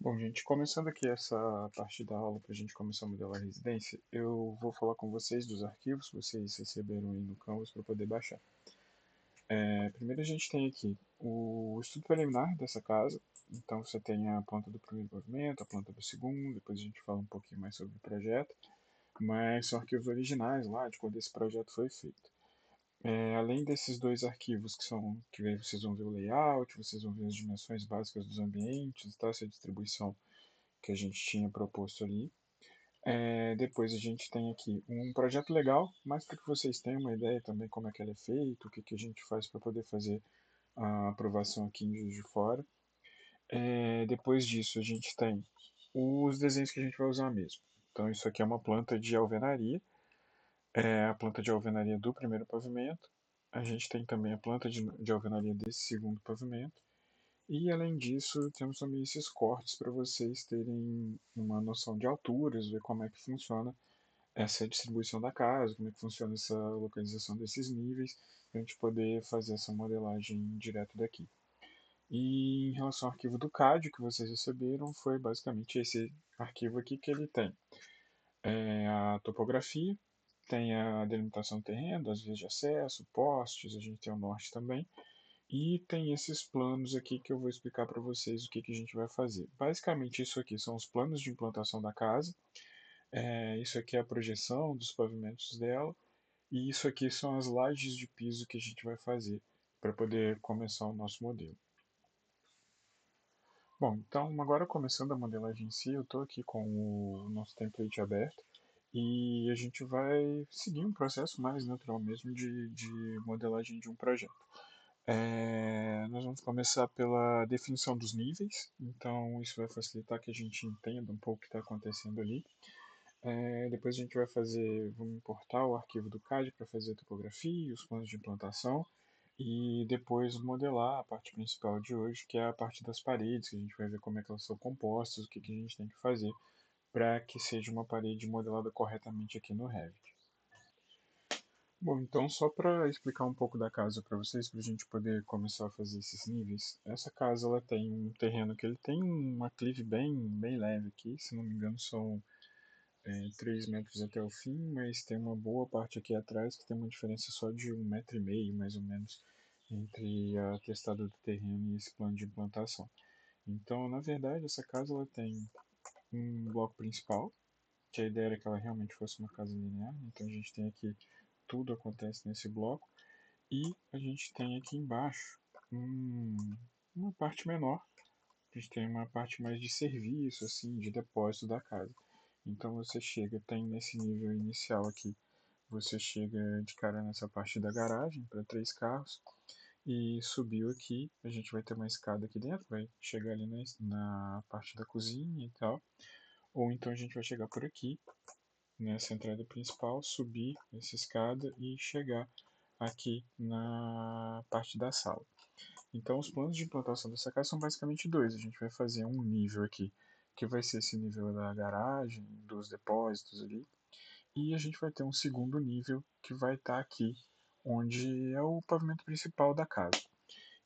Bom, gente, começando aqui essa parte da aula para a gente começar a modelar a residência, eu vou falar com vocês dos arquivos que vocês receberam aí no Canvas para poder baixar. Primeiro a gente tem aqui o estudo preliminar dessa casa, então você tem a planta do primeiro pavimento, a planta do segundo, depois a gente fala um pouquinho mais sobre o projeto, mas são arquivos originais lá de quando esse projeto foi feito. Além desses dois arquivos que aí vocês vão ver o layout, vocês vão ver as dimensões básicas dos ambientes, tá? Essa distribuição que a gente tinha proposto ali. Depois a gente tem aqui um projeto legal, mais para que vocês tenham uma ideia também como é que ele é feito, o que, que a gente faz para poder fazer a aprovação aqui em Juiz de Fora. Depois disso a gente tem os desenhos que a gente vai usar mesmo. Então isso aqui é uma planta de alvenaria, é a planta de alvenaria do primeiro pavimento. A gente tem também a planta de alvenaria desse segundo pavimento. E além disso, temos também esses cortes para vocês terem uma noção de alturas, ver como é que funciona essa distribuição da casa, como é que funciona essa localização desses níveis, para a gente poder fazer essa modelagem direto daqui. E em relação ao arquivo do CAD que vocês receberam, foi basicamente esse arquivo aqui que ele tem a topografia, tem a delimitação do terreno, as vias de acesso, postes, a gente tem o norte também, e tem esses planos aqui que eu vou explicar para vocês o que, que a gente vai fazer. Basicamente, isso aqui são os planos de implantação da casa, isso aqui é a projeção dos pavimentos dela, e isso aqui são as lajes de piso que a gente vai fazer para poder começar o nosso modelo. Bom, então agora começando a modelagem em si, eu estou aqui com o nosso template aberto e a gente vai seguir um processo mais natural mesmo de modelagem de um projeto. Nós vamos começar pela definição dos níveis, então isso vai facilitar que a gente entenda um pouco o que está acontecendo ali. Depois a gente vai vamos importar o arquivo do CAD para fazer a topografia, os planos de implantação e depois modelar a parte principal de hoje, que é a parte das paredes, que a gente vai ver como é que elas são compostas, o que, que a gente tem que fazer para que seja uma parede modelada corretamente aqui no Revit. Bom, então só para explicar um pouco da casa para vocês, para a gente poder começar a fazer esses níveis. Essa casa ela tem um terreno que ele tem uma clive bem leve aqui, se não me engano são 3 metros até o fim, mas tem uma boa parte aqui atrás que tem uma diferença só de 1,5 m mais ou menos entre a testada do terreno e esse plano de implantação. Então, na verdade, essa casa ela tem um bloco principal, que a ideia era que ela realmente fosse uma casa linear, então a gente tem aqui tudo acontece nesse bloco, e a gente tem aqui embaixo uma parte menor, a gente tem uma parte mais de serviço, assim, de depósito da casa. Então você chega, tem nesse nível inicial aqui, você chega de cara nessa parte da garagem para 3 carros e subiu aqui, a gente vai ter uma escada aqui dentro, vai chegar ali na parte da cozinha e tal, ou então a gente vai chegar por aqui, nessa entrada principal, subir essa escada e chegar aqui na parte da sala. Então, os planos de implantação dessa casa são basicamente dois. A gente vai fazer um nível aqui, que vai ser esse nível da garagem, dos depósitos ali, e a gente vai ter um segundo nível que vai estar aqui, onde é o pavimento principal da casa.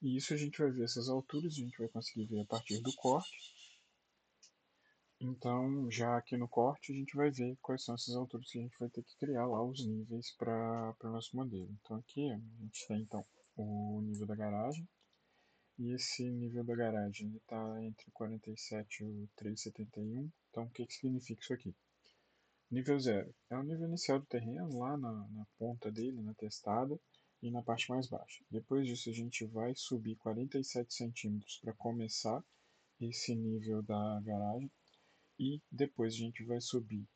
E isso a gente vai ver essas alturas, a gente vai conseguir ver a partir do corte. Então, já aqui no corte, a gente vai ver quais são essas alturas que a gente vai ter que criar lá os níveis para o nosso modelo. Então, aqui a gente tem então, o nível da garagem, e esse nível da garagem está entre 47 e o 371. Então, o que, que significa isso aqui? Nível zero é o nível inicial do terreno, lá na ponta dele, na testada, e na parte mais baixa. Depois disso, a gente vai subir 47 centímetros para começar esse nível da garagem. E depois a gente vai subir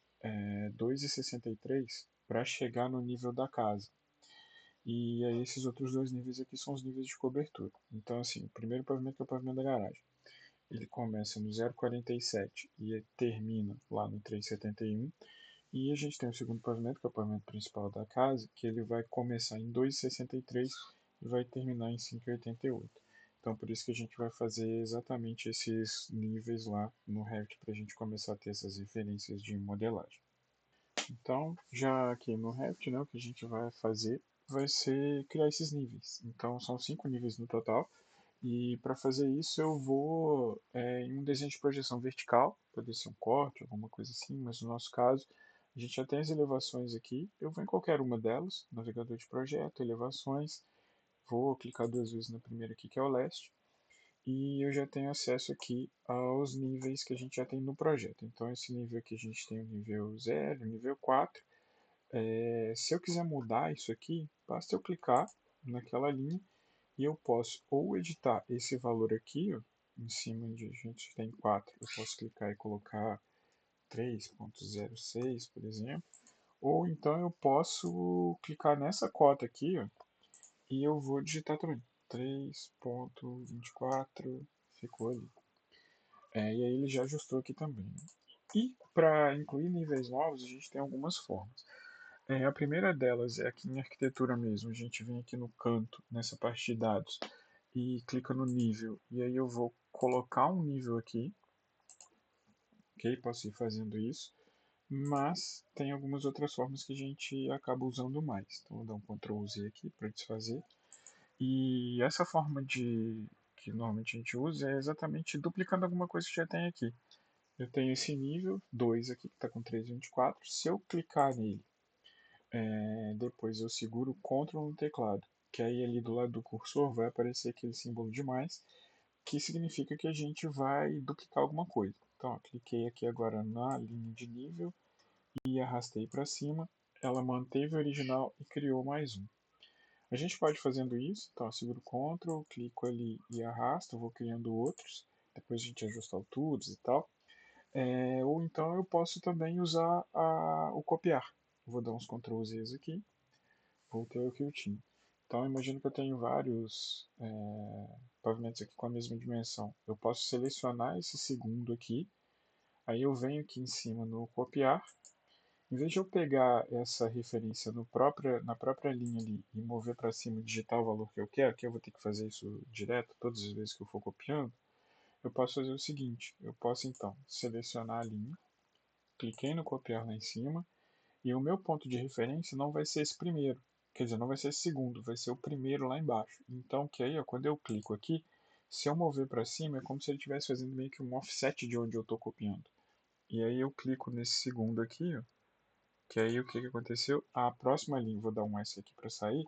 2,63 para chegar no nível da casa. E aí esses outros dois níveis aqui são os níveis de cobertura. Então, assim, o primeiro pavimento que é o pavimento da garagem. Ele começa no 0,47 e termina lá no 3,71. E a gente tem o segundo pavimento, que é o pavimento principal da casa, que ele vai começar em 2,63 e vai terminar em 5,88. Então, por isso que a gente vai fazer exatamente esses níveis lá no Revit para a gente começar a ter essas referências de modelagem. Então, já aqui no Revit, né, o que a gente vai fazer vai ser criar esses níveis. Então, são 5 níveis no total. E para fazer isso, eu vou em um desenho de projeção vertical, pode ser um corte, alguma coisa assim, mas no nosso caso, a gente já tem as elevações aqui. Eu vou em qualquer uma delas, navegador de projeto, elevações, vou clicar duas vezes na primeira aqui, que é o leste, e eu já tenho acesso aqui aos níveis que a gente já tem no projeto. Então, esse nível aqui a gente tem o nível 0, nível 4. Se eu quiser mudar isso aqui, basta eu clicar naquela linha e eu posso ou editar esse valor aqui, ó, em cima de a gente tem 4, eu posso clicar e colocar 3.06, por exemplo, ou então eu posso clicar nessa cota aqui, ó, e eu vou digitar também 3.24, ficou ali. E aí ele já ajustou aqui também, né? E para incluir níveis novos, a gente tem algumas formas. A primeira delas é aqui em arquitetura mesmo. A gente vem aqui no canto, nessa parte de dados, e clica no nível. E aí eu vou colocar um nível aqui, ok? Posso ir fazendo isso. Mas tem algumas outras formas que a gente acaba usando mais. Então, vou dar um Ctrl Z aqui para desfazer. E essa forma de que normalmente a gente usa é exatamente duplicando alguma coisa que já tem aqui. Eu tenho esse nível 2 aqui, que está com 3.24. Se eu clicar nele, depois eu seguro Ctrl no teclado, que aí ali do lado do cursor vai aparecer aquele símbolo de mais, que significa que a gente vai duplicar alguma coisa. Então, ó, cliquei aqui agora na linha de nível e arrastei para cima, ela manteve o original e criou mais um. A gente pode fazendo isso, então eu seguro Ctrl, clico ali e arrasto, vou criando outros, depois a gente ajusta alturas e tal. Ou então eu posso também usar o copiar. Vou dar uns Ctrl Zs aqui, voltei ao que eu tinha. Então imagino que eu tenho vários pavimentos aqui com a mesma dimensão. Eu posso selecionar esse segundo aqui, aí eu venho aqui em cima no copiar. Em vez de eu pegar essa referência na própria linha ali e mover para cima e digitar o valor que eu quero, que eu vou ter que fazer isso direto todas as vezes que eu for copiando, eu posso fazer o seguinte, eu posso então selecionar a linha, cliquei no copiar lá em cima, e o meu ponto de referência não vai ser esse primeiro, quer dizer, não vai ser esse segundo, vai ser o primeiro lá embaixo. Então, que aí, ó, quando eu clico aqui, se eu mover para cima, é como se ele estivesse fazendo meio que um offset de onde eu estou copiando. E aí eu clico nesse segundo aqui, ó, que aí o que aconteceu? A próxima linha, vou dar um S aqui para sair,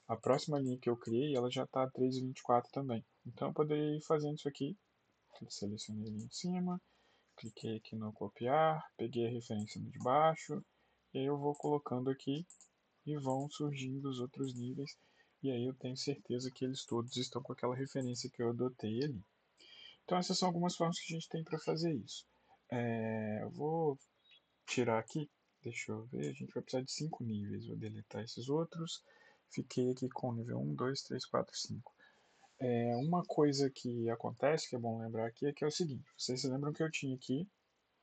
a próxima linha que eu criei, ela já está 3.24 também. Então eu poderia ir fazendo isso aqui, selecionei ali em cima, cliquei aqui no copiar, peguei a referência no de baixo, e aí eu vou colocando aqui e vão surgindo os outros níveis, e aí eu tenho certeza que eles todos estão com aquela referência que eu adotei ali. Então essas são algumas formas que a gente tem para fazer isso. Eu vou tirar aqui, deixa eu ver, a gente vai precisar de 5 níveis, vou deletar esses outros, fiquei aqui com o nível 1, 2, 3, 4, 5. Uma coisa que acontece, que é bom lembrar aqui, é que é o seguinte, vocês se lembram que eu tinha aqui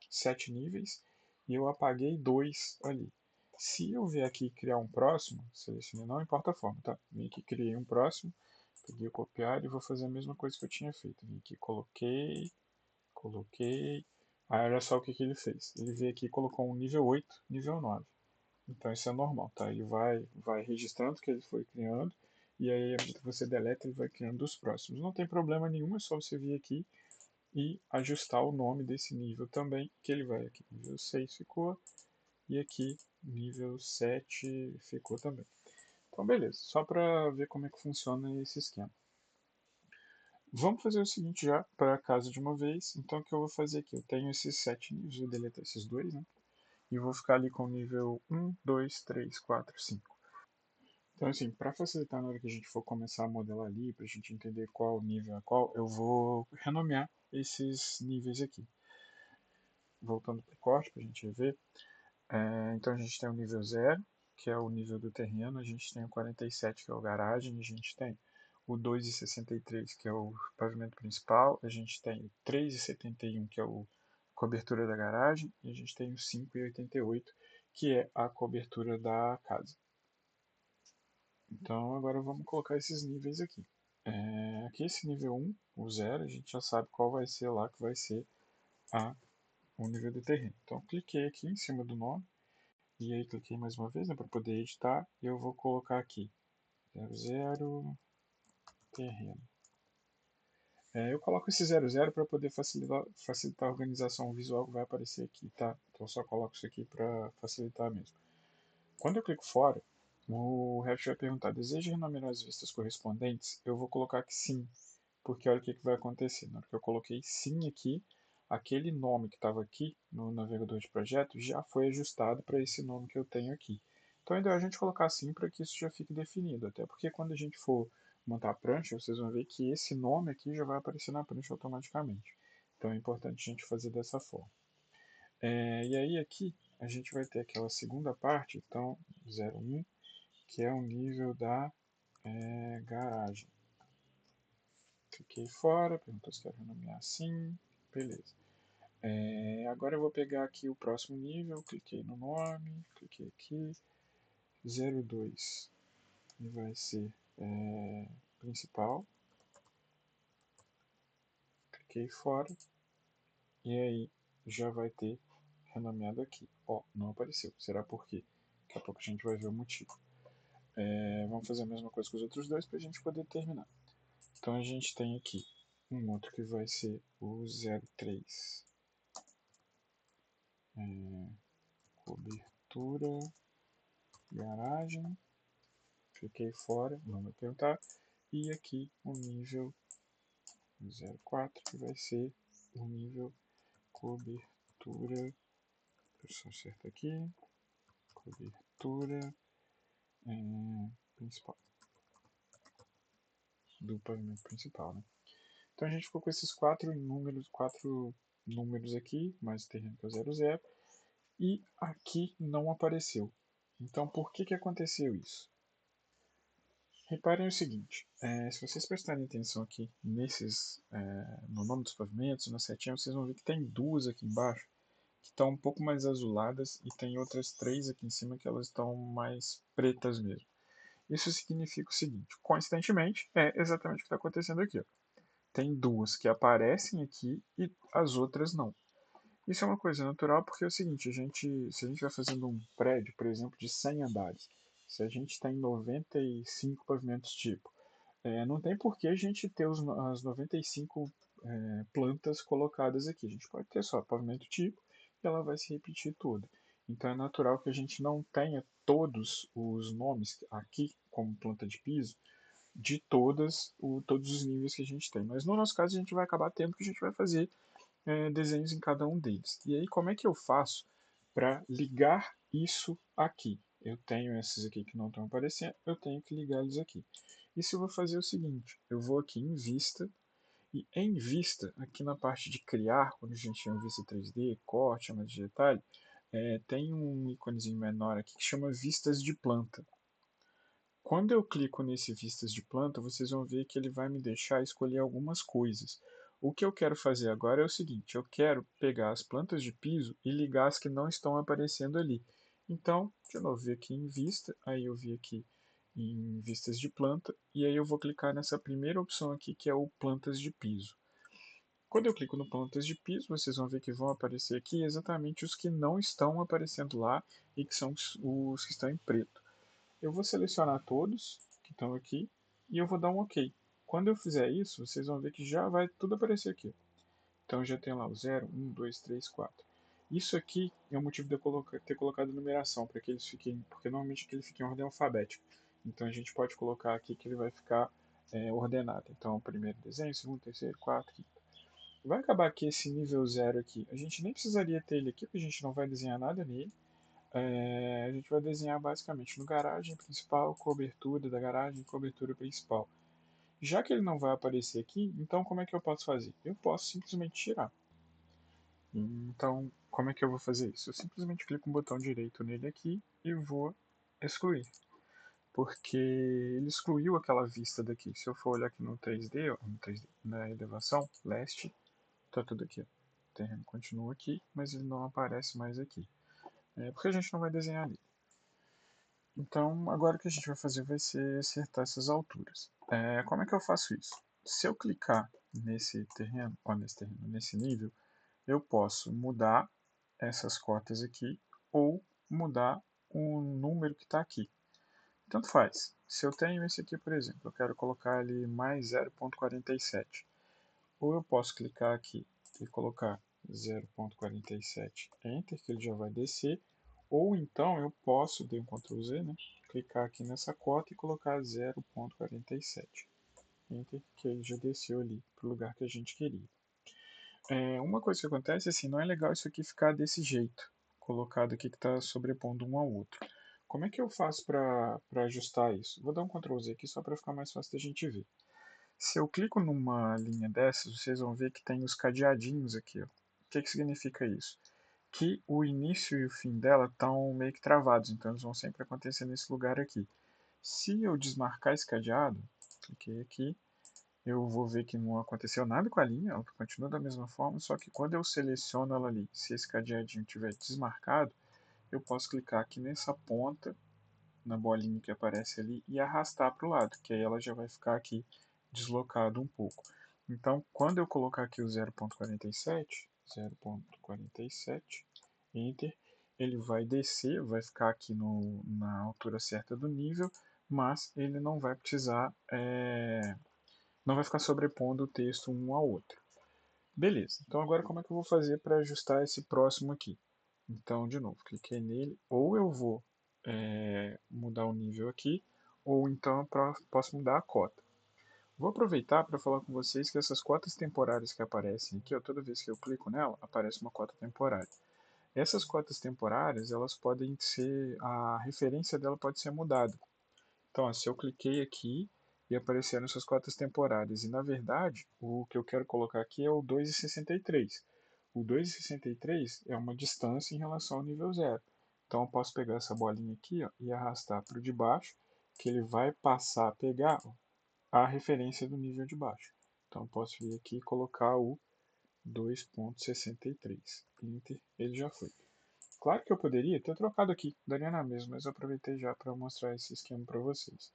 7 níveis e eu apaguei 2 ali. Se eu vier aqui criar um próximo, selecionei, não importa a forma, tá? Vim aqui, criei um próximo, peguei o copiar e vou fazer a mesma coisa que eu tinha feito. Vim aqui, coloquei. Aí olha só o que ele fez. Ele veio aqui e colocou um nível 8, nível 9. Então isso é normal, tá? Ele vai registrando o que ele foi criando e aí à medida que você deleta ele vai criando os próximos. Não tem problema nenhum, é só você vir aqui e ajustar o nome desse nível também, que ele vai aqui. Nível 6 ficou e aqui nível 7 ficou também. Então beleza, só para ver como é que funciona esse esquema. Vamos fazer o seguinte já, para casa de uma vez. Então o que eu vou fazer aqui? Eu tenho esses 7 níveis, vou deletar esses dois, né? E vou ficar ali com o nível 1, 2, 3, 4, 5. Então, assim, para facilitar na hora que a gente for começar a modelar ali, para a gente entender qual nível é qual, eu vou renomear esses níveis aqui. Voltando para o corte, para a gente ver. Então, a gente tem o nível 0, que é o nível do terreno. A gente tem o 47, que é o garagem. A gente tem o 2,63, que é o pavimento principal. A gente tem o 3,71, que é a cobertura da garagem. E a gente tem o 5,88, que é a cobertura da casa. Então agora vamos colocar esses níveis aqui. Aqui esse nível 1, o 0, a gente já sabe qual vai ser lá que vai ser o nível do terreno. Então cliquei aqui em cima do nome e aí cliquei mais uma vez, né, para poder editar e eu vou colocar aqui 00 terreno. Eu coloco esse 00 para poder facilitar a organização visual que vai aparecer aqui, tá? Então eu só coloco isso aqui para facilitar mesmo. Quando eu clico fora, o Revit vai perguntar, deseja renumerar as vistas correspondentes? Eu vou colocar que sim, porque olha o que vai acontecer. Na hora que eu coloquei sim aqui, aquele nome que estava aqui no navegador de projeto já foi ajustado para esse nome que eu tenho aqui. Então é ideal a gente colocar sim para que isso já fique definido, até porque quando a gente for montar a prancha, vocês vão ver que esse nome aqui já vai aparecer na prancha automaticamente. Então é importante a gente fazer dessa forma. E aí aqui a gente vai ter aquela segunda parte, então 01, que é o nível da garagem. Cliquei fora, perguntou se quer renomear assim, beleza. Agora eu vou pegar aqui o próximo nível, cliquei no nome, cliquei aqui, 02 e vai ser principal, cliquei fora e aí já vai ter renomeado aqui. Ó, não apareceu, será por quê? Daqui a pouco a gente vai ver o motivo. Vamos fazer a mesma coisa com os outros dois para a gente poder terminar. Então a gente tem aqui um outro que vai ser o 03. Cobertura, garagem, cliquei fora, não vai perguntar. E aqui o nível 04, que vai ser o nível cobertura, deixa eu só acertar aqui, cobertura principal, do pavimento principal, né? Então a gente ficou com esses quatro números aqui, mais o terreno que é o 00, e aqui não apareceu. Então por que aconteceu isso? Reparem o seguinte, se vocês prestarem atenção aqui no nome dos pavimentos, na setinha, vocês vão ver que tem duas aqui embaixo que estão um pouco mais azuladas e tem outras três aqui em cima que elas estão mais pretas mesmo. Isso significa o seguinte, coincidentemente, é exatamente o que está acontecendo aqui. Ó. Tem duas que aparecem aqui e as outras não. Isso é uma coisa natural porque é o seguinte, se a gente vai fazendo um prédio, por exemplo, de 100 andares, se a gente tem 95 pavimentos tipo, não tem por que a gente ter as 95 plantas colocadas aqui. A gente pode ter só pavimento tipo e ela vai se repetir toda. Então é natural que a gente não tenha todos os nomes aqui como planta de piso de todos os níveis que a gente tem. Mas no nosso caso a gente vai acabar tendo que a gente vai fazer desenhos em cada um deles. E aí como é que eu faço para ligar isso aqui? Eu tenho esses aqui que não estão aparecendo, eu tenho que ligar eles aqui. Isso eu vou fazer o seguinte, eu vou aqui em vista, e em vista, aqui na parte de criar, quando a gente chama vista 3D, corte, chama de detalhe, tem um íconezinho menor aqui que chama vistas de planta. Quando eu clico nesse vistas de planta, vocês vão ver que ele vai me deixar escolher algumas coisas. O que eu quero fazer agora é o seguinte, eu quero pegar as plantas de piso e ligar as que não estão aparecendo ali. Então, de novo, vi aqui em vista, aí eu vi aqui em vistas de planta, e aí eu vou clicar nessa primeira opção aqui, que é o plantas de piso. Quando eu clico no plantas de piso, vocês vão ver que vão aparecer aqui exatamente os que não estão aparecendo lá e que são os que estão em preto. Eu vou selecionar todos que estão aqui e eu vou dar um OK. Quando eu fizer isso, vocês vão ver que já vai tudo aparecer aqui. Então já tem lá o 0, 1, 2, 3, 4. Isso aqui é o motivo de eu ter colocado numeração, para que eles fiquem, porque normalmente aqui ele fica em ordem alfabética. Então a gente pode colocar aqui que ele vai ficar ordenado. Então primeiro desenho, segundo, terceiro, quarto, quinto. Vai acabar aqui esse nível 0 aqui. A gente nem precisaria ter ele aqui, porque a gente não vai desenhar nada nele. A gente vai desenhar basicamente no garagem principal, cobertura da garagem, cobertura principal. Já que ele não vai aparecer aqui, então como é que eu posso fazer? Eu posso simplesmente tirar. Então, como é que eu vou fazer isso? Eu simplesmente clico um botão direito nele aqui e vou excluir. Porque ele excluiu aquela vista daqui. Se eu for olhar aqui no 3D, ó, no 3D na elevação, leste, tá tudo aqui. Ó. O terreno continua aqui, mas ele não aparece mais aqui. Porque a gente não vai desenhar ali. Então, agora o que a gente vai fazer vai ser acertar essas alturas. Como é que eu faço isso? Se eu clicar nesse nível, eu posso mudar essas cotas aqui ou mudar o número que está aqui. Tanto faz. Se eu tenho esse aqui, por exemplo, eu quero colocar ele mais 0,47. Ou eu posso clicar aqui e colocar 0.47 Enter, que ele já vai descer. Ou então eu posso, dei um Ctrl Z, né? Clicar aqui nessa cota e colocar 0.47 Enter, que ele já desceu ali para o lugar que a gente queria. Uma coisa que acontece é assim, não é legal isso aqui ficar desse jeito, colocado aqui que está sobrepondo um ao outro. Como é que eu faço para ajustar isso? Vou dar um Ctrl Z aqui só para ficar mais fácil da gente ver. Se eu clico numa linha dessas, vocês vão ver que tem os cadeadinhos aqui. Ó. O que significa isso? Que o início e o fim dela estão meio que travados, então eles vão sempre acontecer nesse lugar aqui. Se eu desmarcar esse cadeado, cliquei aqui, eu vou ver que não aconteceu nada com a linha, ela continua da mesma forma, só que quando eu seleciono ela ali, se esse cadeadinho estiver desmarcado, eu posso clicar aqui nessa ponta, na bolinha que aparece ali, e arrastar para o lado, que aí ela já vai ficar aqui deslocado um pouco. Então, quando eu colocar aqui o 0.47, Enter, ele vai descer, vai ficar aqui na altura certa do nível, mas ele não vai precisar não vai ficar sobrepondo o texto um ao outro. Beleza, então agora como é que eu vou fazer para ajustar esse próximo aqui? Então, de novo, cliquei nele, ou eu vou mudar o nível aqui, ou então eu posso mudar a cota. Vou aproveitar para falar com vocês que essas cotas temporárias que aparecem aqui, ó, toda vez que eu clico nela, aparece uma cota temporária. Essas cotas temporárias, elas podem ser, a referência dela pode ser mudada. Então, ó, se eu cliquei aqui e apareceram essas cotas temporárias, e na verdade, o que eu quero colocar aqui é o 2,63. O 2,63 é uma distância em relação ao nível zero. Então, eu posso pegar essa bolinha aqui ó, e arrastar para o de baixo, que ele vai passar a pegar a referência do nível de baixo. Então, eu posso vir aqui e colocar o 2,63. Enter, ele já foi. Claro que eu poderia ter trocado aqui, daria na mesma, mas eu aproveitei já para mostrar esse esquema para vocês.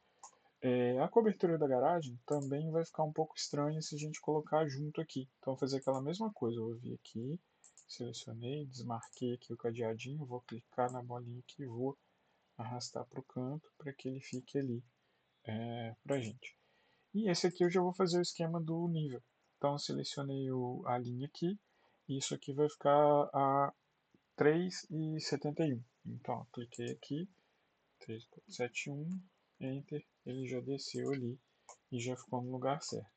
A cobertura da garagem também vai ficar um pouco estranha se a gente colocar junto aqui. Então, vou fazer aquela mesma coisa. Eu vou vir aqui, selecionei, desmarquei aqui o cadeadinho, vou clicar na bolinha aqui e vou arrastar para o canto para que ele fique ali para a gente. E esse aqui eu já vou fazer o esquema do nível. Então, selecionei a linha aqui e isso aqui vai ficar a 3,71. Então, cliquei aqui, 3,71, Enter, ele já desceu ali e já ficou no lugar certo.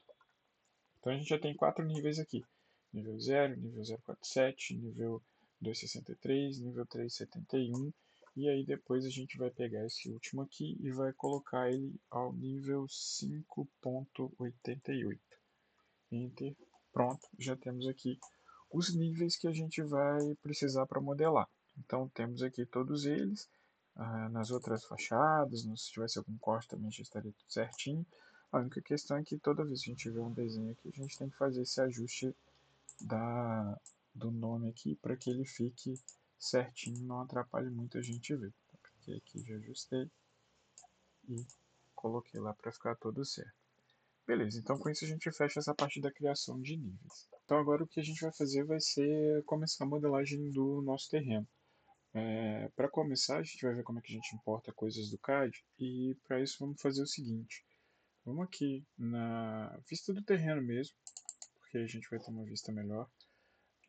Então a gente já tem 4 níveis aqui. Nível 0, nível 047, nível 263, nível 371. E aí depois a gente vai pegar esse último aqui e vai colocar ele ao nível 5.88. Enter. Pronto, já temos aqui os níveis que a gente vai precisar para modelar. Então temos aqui todos eles. Nas outras fachadas, se tivesse algum corte também já estaria tudo certinho. A única questão é que toda vez que a gente vê um desenho aqui, a gente tem que fazer esse ajuste do nome aqui para que ele fique certinho, não atrapalhe muito a gente ver. Então, cliquei aqui, já ajustei e coloquei lá para ficar tudo certo. Beleza, então com isso a gente fecha essa parte da criação de níveis. Então agora o que a gente vai fazer vai ser começar a modelagem do nosso terreno. Para começar, a gente vai ver como é que a gente importa coisas do CAD e para isso vamos fazer o seguinte. Vamos aqui na vista do terreno mesmo, porque a gente vai ter uma vista melhor,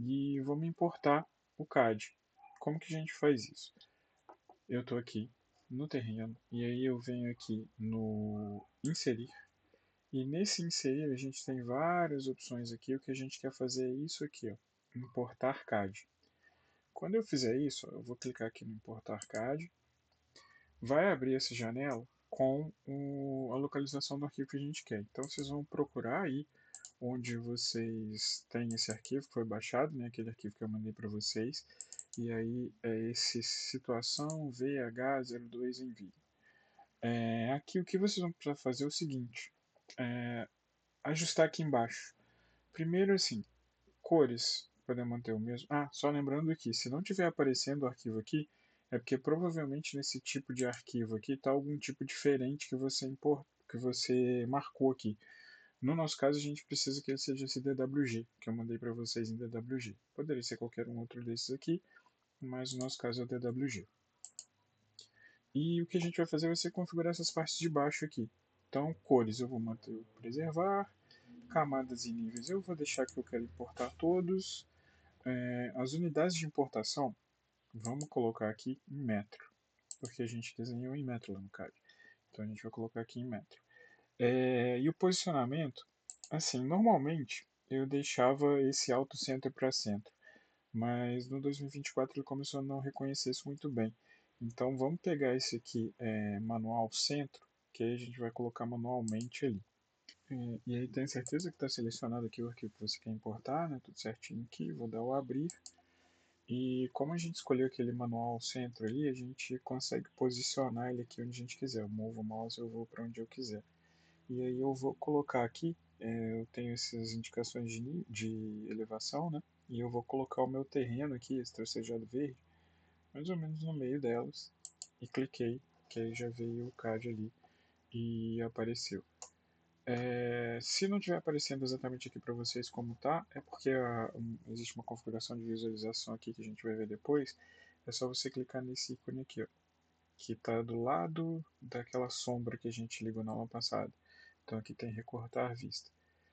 e vamos importar o CAD. Como que a gente faz isso? Eu estou aqui no terreno e aí eu venho aqui no inserir. E nesse inserir a gente tem várias opções aqui. O que a gente quer fazer é isso aqui, ó, importar CAD. Quando eu fizer isso, eu vou clicar aqui no importar CAD. Vai abrir essa janela com a localização do arquivo que a gente quer. Então vocês vão procurar aí onde vocês têm esse arquivo que foi baixado, né, aquele arquivo que eu mandei para vocês. E aí é esse situação VH02 envio. Aqui o que vocês vão precisar fazer é o seguinte. Ajustar aqui embaixo. Primeiro assim, cores, podemos manter o mesmo. Só lembrando que se não estiver aparecendo o arquivo aqui, é porque provavelmente nesse tipo de arquivo aqui está algum tipo diferente que você marcou aqui. No nosso caso, a gente precisa que ele seja esse DWG, que eu mandei para vocês em DWG. Poderia ser qualquer um outro desses aqui, mas no nosso caso é o DWG. E o que a gente vai fazer vai ser configurar essas partes de baixo aqui. Então, cores eu vou manter o preservar, Camadas e níveis, eu vou deixar que eu quero importar todos. As unidades de importação, vamos colocar aqui em metro, porque a gente desenhou em metro lá no CAD. Então a gente vai colocar aqui em metro. E o posicionamento, assim, normalmente eu deixava esse alto centro para centro, mas no 2024 ele começou a não reconhecer isso muito bem. Então vamos pegar esse aqui, manual centro, que aí a gente vai colocar manualmente ali. E aí tem certeza que está selecionado aqui o arquivo que você quer importar, né? Tudo certinho aqui, vou dar o abrir. E como a gente escolheu aquele manual centro ali, a gente consegue posicionar ele aqui onde a gente quiser. Eu movo o mouse, eu vou para onde eu quiser. E aí eu vou colocar aqui, eu tenho essas indicações de elevação, né? E eu vou colocar o meu terreno aqui, esse tracejado verde, mais ou menos no meio delas. E cliquei, que aí já veio o CAD ali e apareceu. Se não estiver aparecendo exatamente aqui para vocês como tá, é porque existe uma configuração de visualização aqui que a gente vai ver depois. É só você clicar nesse ícone aqui, ó, que está do lado daquela sombra que a gente ligou na aula passada. Então aqui tem recortar vista.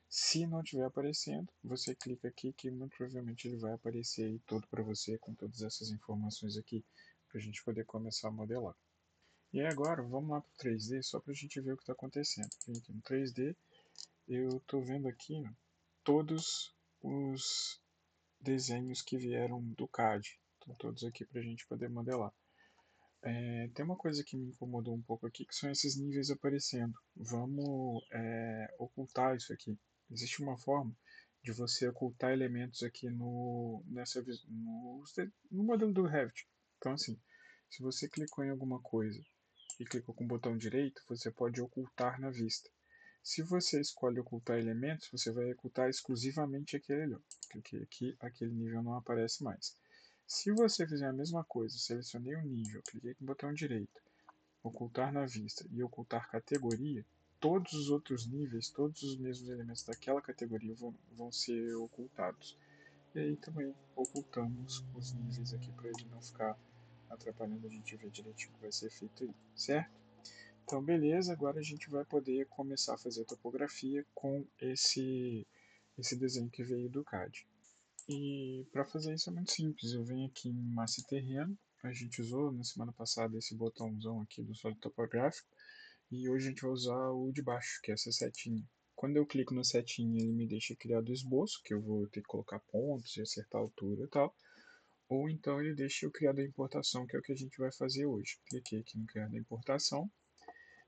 Se não estiver aparecendo, você clica aqui que muito provavelmente ele vai aparecer aí todo para você com todas essas informações aqui para a gente poder começar a modelar. E agora vamos lá para o 3D só para a gente ver o que está acontecendo. Vim aqui no 3D, eu estou vendo aqui, né, todos os desenhos que vieram do CAD. Estão todos aqui para a gente poder modelar. Tem uma coisa que me incomodou um pouco aqui, que são esses níveis aparecendo. Vamos ocultar isso aqui. Existe uma forma de você ocultar elementos aqui no modelo do Revit. Então, assim, se você clicou em alguma coisa e clicou com o botão direito, você pode ocultar na vista. Se você escolhe ocultar elementos, você vai ocultar exclusivamente aquele. Cliquei aqui, aquele nível não aparece mais. Se você fizer a mesma coisa, selecionei um nível, cliquei com o botão direito, ocultar na vista e ocultar categoria, todos os outros níveis, todos os mesmos elementos daquela categoria vão ser ocultados. E aí também ocultamos os níveis aqui para ele não ficar atrapalhando a gente ver direitinho o que vai ser feito aí, certo? Então, beleza, agora a gente vai poder começar a fazer a topografia com esse desenho que veio do CAD. E para fazer isso é muito simples, eu venho aqui em massa e terreno, a gente usou na semana passada esse botãozão aqui do sólido topográfico, e hoje a gente vai usar o de baixo, que é essa setinha. Quando eu clico na setinha, ele me deixa criar do esboço, que eu vou ter que colocar pontos e acertar a altura e tal, ou então ele deixa eu criar da importação, que é o que a gente vai fazer hoje. Cliquei aqui no criar da importação,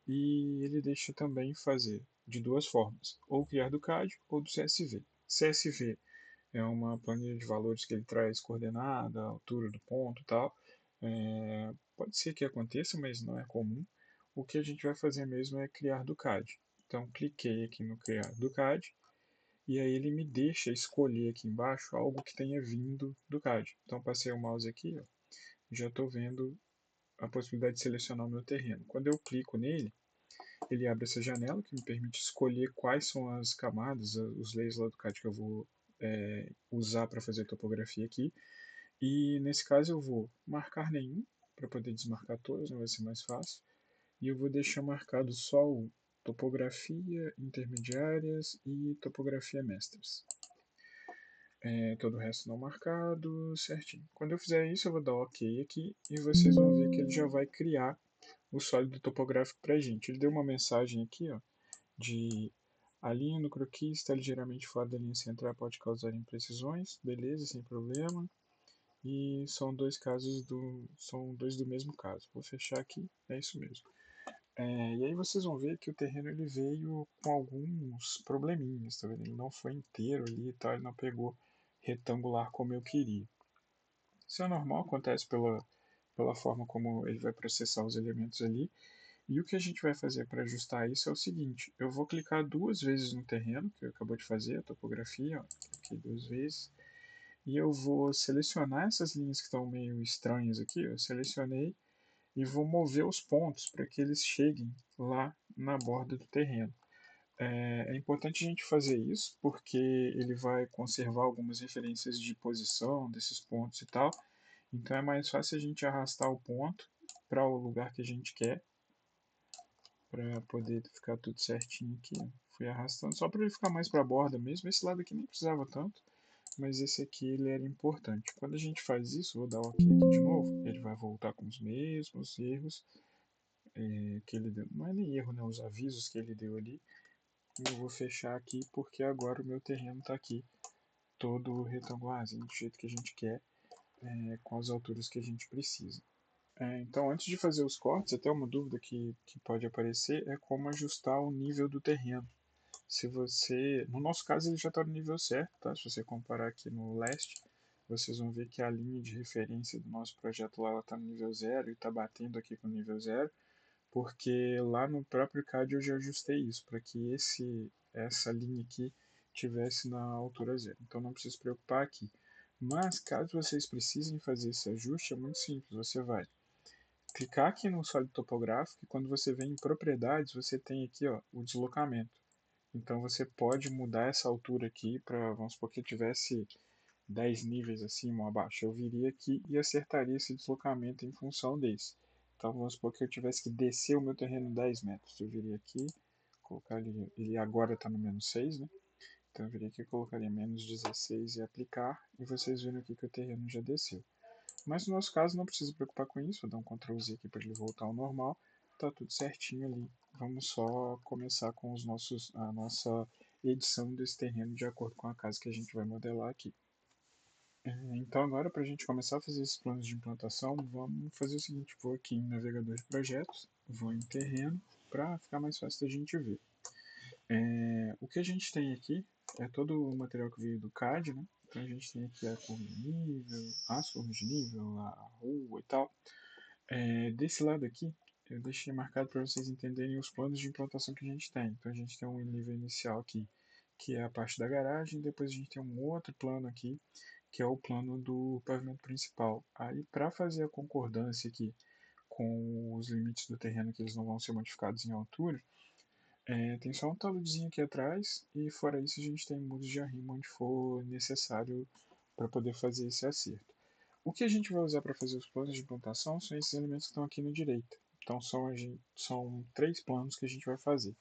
e ele deixa também fazer de duas formas, ou criar do CAD ou do CSV. CSV é uma planilha de valores que ele traz coordenada, altura do ponto e tal. Pode ser que aconteça, mas não é comum. O que a gente vai fazer mesmo é criar do CAD. Então, cliquei aqui no criar do CAD e aí ele me deixa escolher aqui embaixo algo que tenha vindo do CAD. Então, passei o mouse aqui, ó, já estou vendo a possibilidade de selecionar o meu terreno. Quando eu clico nele, ele abre essa janela que me permite escolher quais são as camadas, os layers lá do CAD que eu vou usar para fazer a topografia aqui. E nesse caso eu vou marcar nenhum, para poder desmarcar todos, vai ser mais fácil. E eu vou deixar marcado só o topografia intermediárias e topografia mestres. Todo o resto não marcado, certinho. Quando eu fizer isso, eu vou dar OK aqui e vocês vão ver que ele já vai criar o sólido topográfico para a gente. Ele deu uma mensagem aqui, ó, de a linha no croquis está ligeiramente fora da linha central, pode causar imprecisões, beleza, sem problema. E são dois do mesmo caso. Vou fechar aqui, é isso mesmo. E aí vocês vão ver que o terreno ele veio com alguns probleminhas, tá vendo? Ele não foi inteiro ali e tal, ele não pegou retangular como eu queria. Isso é normal, acontece pela forma como ele vai processar os elementos ali. E o que a gente vai fazer para ajustar isso é o seguinte: eu vou clicar duas vezes no terreno, que eu acabou de fazer, a topografia, ó, aqui duas vezes, e eu vou selecionar essas linhas que estão meio estranhas aqui, eu selecionei, e vou mover os pontos para que eles cheguem lá na borda do terreno. É importante a gente fazer isso porque ele vai conservar algumas referências de posição desses pontos e tal, então é mais fácil a gente arrastar o ponto para o lugar que a gente quer para poder ficar tudo certinho aqui. Fui arrastando só para ele ficar mais para a borda mesmo. Esse lado aqui nem precisava tanto, mas esse aqui ele era importante. Quando a gente faz isso, vou dar o OK aqui de novo, ele vai voltar com os mesmos erros que ele deu. Não é nem erro, né? Os avisos que ele deu ali. Eu vou fechar aqui porque agora o meu terreno está aqui todo retangularzinho, do jeito que a gente quer, com as alturas que a gente precisa. Então, antes de fazer os cortes, até uma dúvida que pode aparecer é como ajustar o nível do terreno. Se você, no nosso caso, ele já está no nível certo, tá? Se você comparar aqui no leste, vocês vão ver que a linha de referência do nosso projeto lá está no nível zero e está batendo aqui com o nível zero, porque lá no próprio CAD eu já ajustei isso para que essa linha aqui tivesse na altura zero. Então não precisa se preocupar aqui. Mas caso vocês precisem fazer esse ajuste, é muito simples. Você vai clicar aqui no sólido topográfico e quando você vem em propriedades, você tem aqui ó, o deslocamento. Então você pode mudar essa altura aqui para, vamos supor que eu tivesse 10 níveis acima ou abaixo. Eu viria aqui e acertaria esse deslocamento em função desse. Então vamos supor que eu tivesse que descer o meu terreno 10 metros. Eu viria aqui, colocar ele agora está no menos 6, né? Então eu viria aqui, colocaria menos 16 e aplicar, e vocês viram aqui que o terreno já desceu. Mas no nosso caso não precisa se preocupar com isso, vou dar um Ctrl Z aqui para ele voltar ao normal, tá tudo certinho ali. Vamos só começar com a nossa edição desse terreno de acordo com a casa que a gente vai modelar aqui. Então agora para a gente começar a fazer esses planos de implantação, vamos fazer o seguinte, vou aqui em navegador de projetos, vou em terreno, para ficar mais fácil da gente ver. O que a gente tem aqui é todo o material que veio do CAD, né? Então a gente tem aqui a curva de nível, as curvas de nível, a rua e tal. Desse lado aqui, eu deixei marcado para vocês entenderem os planos de implantação que a gente tem. Então a gente tem um nível inicial aqui, que é a parte da garagem, depois a gente tem um outro plano aqui, que é o plano do pavimento principal. Aí para fazer a concordância aqui com os limites do terreno, que eles não vão ser modificados em altura, tem só um taludezinho aqui atrás e fora isso a gente tem muros de arrimo onde for necessário para poder fazer esse acerto. O que a gente vai usar para fazer os planos de implantação são esses elementos que estão aqui na direita. Então são 3 planos que a gente vai fazer.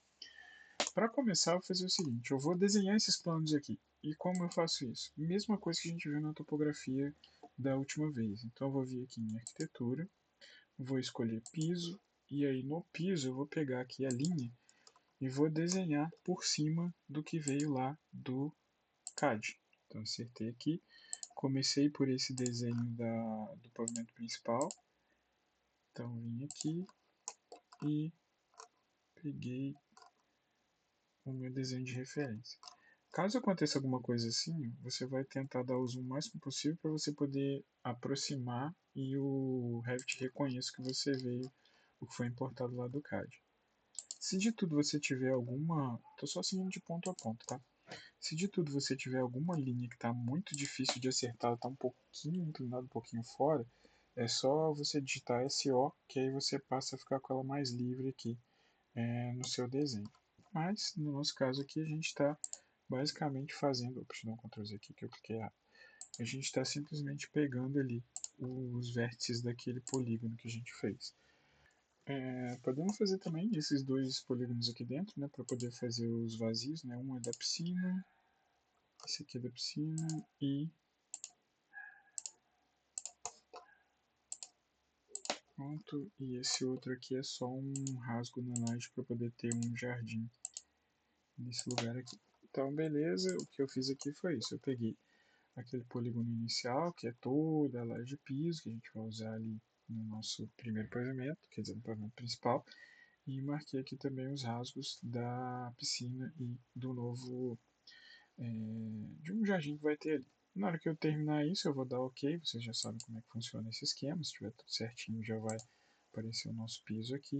Para começar, eu vou fazer o seguinte, eu vou desenhar esses planos aqui. E como eu faço isso? Mesma coisa que a gente viu na topografia da última vez. Então eu vou vir aqui em arquitetura, vou escolher piso, e aí no piso eu vou pegar aqui a linha e vou desenhar por cima do que veio lá do CAD. Então acertei aqui, comecei por esse desenho do pavimento principal, então vim aqui e peguei o meu desenho de referência. Caso aconteça alguma coisa assim, você vai tentar dar o zoom o máximo possível para você poder aproximar e o Revit reconheça que você veio, o que foi importado lá do CAD. Se de tudo você tiver alguma... Estou só seguindo de ponto a ponto, tá? Se de tudo você tiver alguma linha que está muito difícil de acertar, está um pouquinho inclinado, um pouquinho fora, é só você digitar SO, que aí você passa a ficar com ela mais livre aqui no seu desenho. Mas, no nosso caso aqui, a gente está basicamente fazendo... Opa, deixa eu dar um Ctrl Z aqui que eu cliquei errado. A gente está simplesmente pegando ali os vértices daquele polígono que a gente fez. Podemos fazer também esses dois polígonos aqui dentro, né, para poder fazer os vazios, né? Um é da piscina, esse aqui é da piscina e pronto. E esse outro aqui é só um rasgo na laje para poder ter um jardim nesse lugar aqui. Então, beleza, o que eu fiz aqui foi isso. Eu peguei aquele polígono inicial, que é toda a laje de piso, que a gente vai usar ali no nosso primeiro pavimento, quer dizer, no pavimento principal, e marquei aqui também os rasgos da piscina e do novo, de um jardim que vai ter ali. Na hora que eu terminar isso, eu vou dar OK, vocês já sabem como é que funciona esse esquema, se tiver tudo certinho já vai aparecer o nosso piso aqui,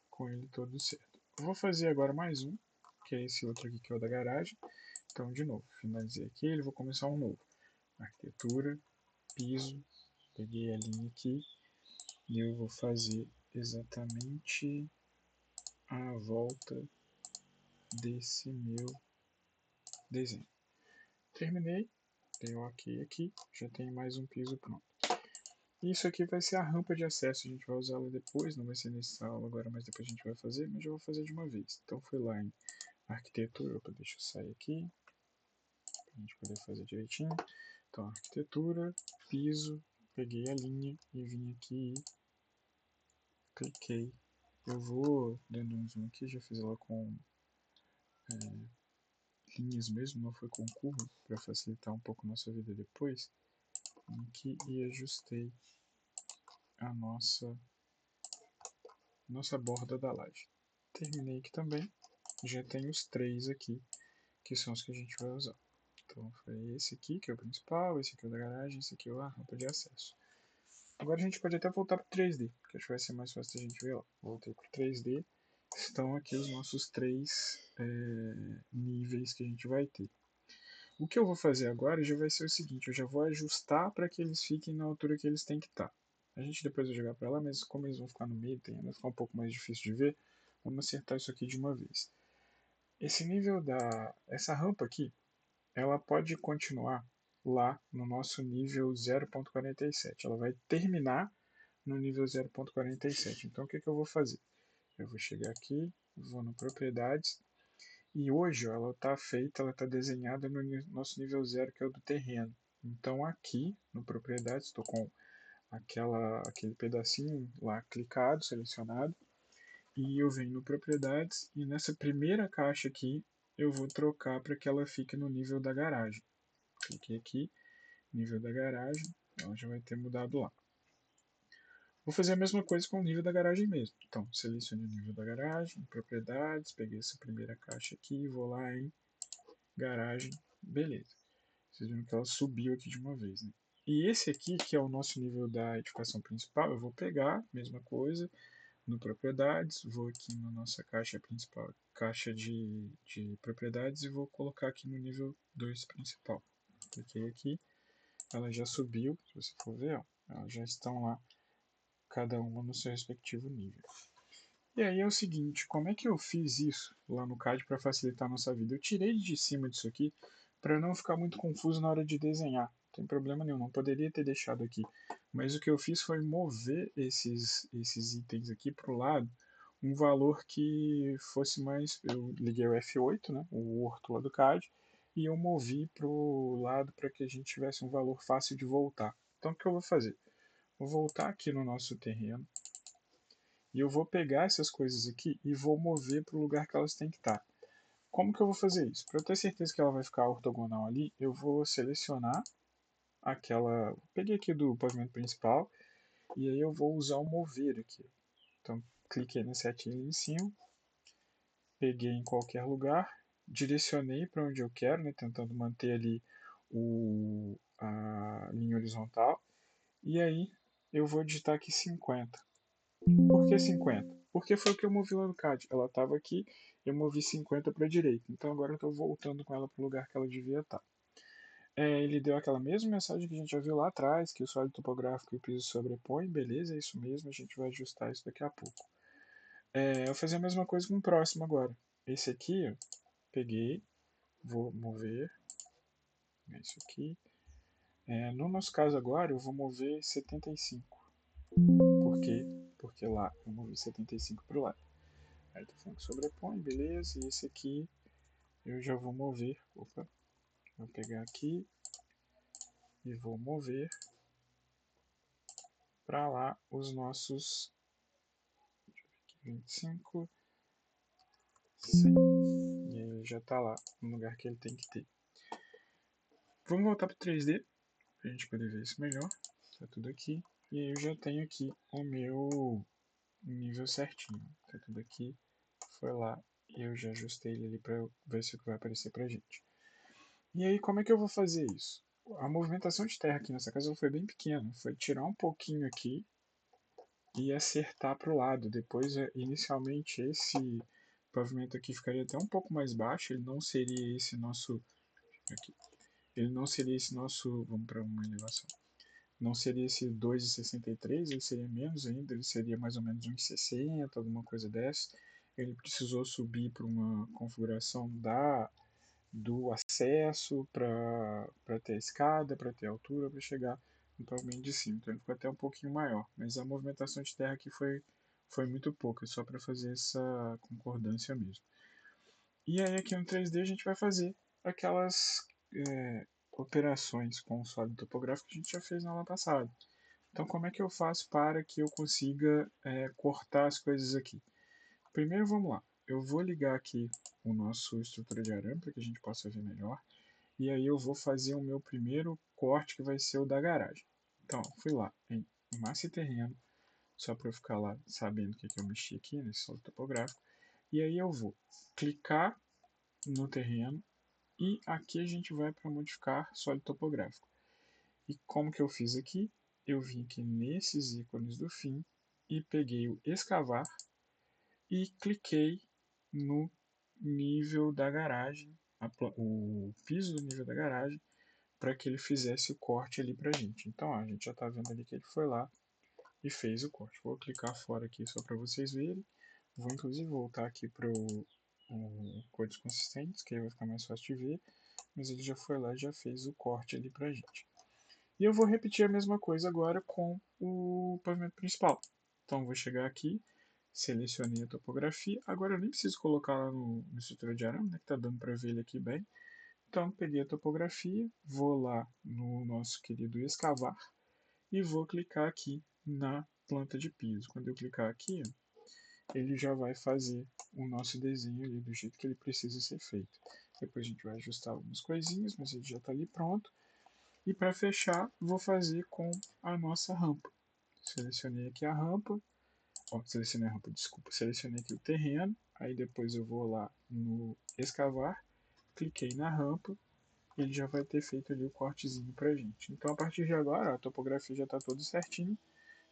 com ele todo certo. Eu vou fazer agora mais um, que é esse outro aqui que é o da garagem. Então, de novo, finalizei aqui, ele vou começar um novo. Arquitetura, piso, peguei a linha aqui e eu vou fazer exatamente a volta desse meu desenho. Terminei, dei um OK aqui, já tenho mais um piso pronto. Isso aqui vai ser a rampa de acesso, a gente vai usá-la depois, não vai ser nessa aula agora, mas depois a gente vai fazer, mas já vou fazer de uma vez. Então fui lá em arquitetura, opa, deixa eu sair aqui, para a gente poder fazer direitinho. Então, arquitetura, piso, peguei a linha e vim aqui e cliquei. Eu vou dando um zoom aqui, já fiz ela com linhas mesmo, não foi com curva, para facilitar um pouco a nossa vida depois. Vim aqui e ajustei a nossa borda da laje. Terminei aqui também, já tem os três aqui, que são os que a gente vai usar. Então foi esse aqui, que é o principal, esse aqui é o da garagem, esse aqui é a rampa de acesso. Agora a gente pode até voltar para o 3D, que acho que vai ser mais fácil a gente ver. Ó. Voltei para o 3D, estão aqui os nossos três níveis que a gente vai ter. O que eu vou fazer agora já vai ser o seguinte, eu já vou ajustar para que eles fiquem na altura que eles têm que estar. A gente depois vai jogar para lá, mas como eles vão ficar no meio, vai ficar um pouco mais difícil de ver, vamos acertar isso aqui de uma vez. Esse nível essa rampa aqui, ela pode continuar lá no nosso nível 0.47. Ela vai terminar no nível 0.47. Então o que eu vou fazer? Eu vou chegar aqui, vou no propriedades, e hoje ó, ela está feita, ela está desenhada no nosso nível 0, que é o do terreno. Então aqui no propriedades, estou com aquele pedacinho lá clicado, selecionado, e eu venho no propriedades, e nessa primeira caixa aqui eu vou trocar para que ela fique no nível da garagem. Cliquei aqui, nível da garagem, ela já vai ter mudado lá. Vou fazer a mesma coisa com o nível da garagem mesmo. Então, seleciono o nível da garagem, propriedades, peguei essa primeira caixa aqui, vou lá em garagem, beleza. Vocês viram que ela subiu aqui de uma vez, né? E esse aqui, que é o nosso nível da edificação principal, eu vou pegar, mesma coisa, no propriedades, vou aqui na nossa caixa principal, caixa de propriedades, e vou colocar aqui no nível 2 principal. Cliquei aqui, ela já subiu, se você for ver, ó, elas já estão lá, cada uma no seu respectivo nível. E aí é o seguinte, como é que eu fiz isso lá no CAD para facilitar a nossa vida? Eu tirei de cima disso aqui para não ficar muito confuso na hora de desenhar. Não tem problema nenhum, não poderia ter deixado aqui. Mas o que eu fiz foi mover esses itens aqui para o lado, um valor que fosse mais... Eu liguei o F8, né, o Orto lá do CAD, e eu movi para o lado para que a gente tivesse um valor fácil de voltar. Então o que eu vou fazer? Vou voltar aqui no nosso terreno, e eu vou pegar essas coisas aqui e vou mover para o lugar que elas têm que estar. Como que eu vou fazer isso? Para eu ter certeza que ela vai ficar ortogonal ali, eu vou selecionar aquela... Peguei aqui do pavimento principal e aí eu vou usar o mover aqui. Então, cliquei na setinha ali em cima, peguei em qualquer lugar, direcionei para onde eu quero, né, tentando manter ali a linha horizontal, e aí eu vou digitar aqui 50. Por que 50? Porque foi o que eu movi lá no CAD. Ela estava aqui, eu movi 50 para a direita. Então agora eu estou voltando com ela para o lugar que ela devia estar. Ele deu aquela mesma mensagem que a gente já viu lá atrás, que o sólido topográfico e o piso sobrepõem. Beleza, é isso mesmo, a gente vai ajustar isso daqui a pouco. Eu vou fazer a mesma coisa com o próximo agora. Esse aqui, ó, peguei, vou mover. Isso aqui. No nosso caso agora, eu vou mover 75. Por quê? Porque lá eu movi 75 para o lado. Aí tá falando que sobrepõe, beleza. E esse aqui eu já vou mover. Opa, vou pegar aqui e vou mover para lá os nossos 25, 100. E aí ele já tá lá no lugar que ele tem que ter. Vamos voltar para o 3D para a gente poder ver isso melhor. Tá tudo aqui. E aí eu já tenho aqui o meu nível certinho. Tá tudo aqui. Foi lá e eu já ajustei ele ali para ver se o que vai aparecer pra gente. E aí, como é que eu vou fazer isso? A movimentação de terra aqui nessa casa foi bem pequena. Foi tirar um pouquinho aqui e acertar para o lado. Depois, inicialmente, esse pavimento aqui ficaria até um pouco mais baixo. Ele não seria esse nosso... Aqui. Ele não seria esse nosso... Vamos para uma elevação. Não seria esse 2,63, ele seria menos ainda. Ele seria mais ou menos 1,60, alguma coisa dessa. Ele precisou subir para uma configuração do acesso para ter a escada, para ter a altura, para chegar no pavimento de cima. Então ele ficou até um pouquinho maior, mas a movimentação de terra aqui foi muito pouca, só para fazer essa concordância mesmo. E aí aqui no 3D a gente vai fazer aquelas operações com o sólido topográfico que a gente já fez na aula passada. Então como é que eu faço para que eu consiga cortar as coisas aqui? Primeiro vamos lá, eu vou ligar aqui o nosso estrutura de arame para que a gente possa ver melhor. E aí eu vou fazer o meu primeiro corte que vai ser o da garagem. Então, fui lá em massa e terreno, só para eu ficar lá sabendo o que, que eu mexi aqui nesse solo topográfico. E aí eu vou clicar no terreno e aqui a gente vai para modificar sólido topográfico. E como que eu fiz aqui? Eu vim aqui nesses ícones do fim e peguei o escavar e cliquei no nível da garagem, o piso do nível da garagem, para que ele fizesse o corte ali para a gente. Então, ó, a gente já está vendo ali que ele foi lá e fez o corte. Vou clicar fora aqui só para vocês verem. Vou inclusive voltar aqui para o cores consistentes, que aí vai ficar mais fácil de ver. Mas ele já foi lá e já fez o corte ali para a gente. E eu vou repetir a mesma coisa agora com o pavimento principal. Então, vou chegar aqui, selecionei a topografia. Agora eu nem preciso colocar lá no estrutura de arame, né, que está dando para ver ele aqui bem. Então, peguei a topografia, vou lá no nosso querido escavar e vou clicar aqui na planta de piso. Quando eu clicar aqui, ele já vai fazer o nosso desenho ali do jeito que ele precisa ser feito. Depois a gente vai ajustar algumas coisinhas, mas ele já está ali pronto. E para fechar, vou fazer com a nossa rampa. Selecionei aqui a rampa, selecionei a rampa, desculpa, selecionei aqui o terreno, aí depois eu vou lá no escavar, cliquei na rampa, ele já vai ter feito ali o cortezinho pra gente. Então a partir de agora a topografia já está toda certinho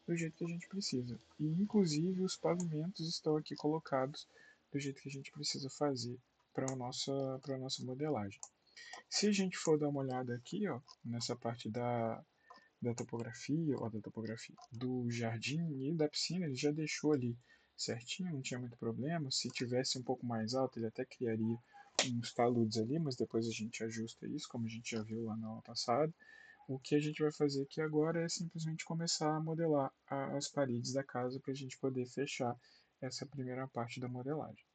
do jeito que a gente precisa. E inclusive os pavimentos estão aqui colocados do jeito que a gente precisa fazer para a nossa modelagem. Se a gente for dar uma olhada aqui, ó, nessa parte da topografia, ó, da topografia, do jardim e da piscina, ele já deixou ali certinho, não tinha muito problema. Se tivesse um pouco mais alto, ele até criaria uns taludes ali, mas depois a gente ajusta isso, como a gente já viu lá na aula passada. O que a gente vai fazer aqui agora é simplesmente começar a modelar as paredes da casa para a gente poder fechar essa primeira parte da modelagem.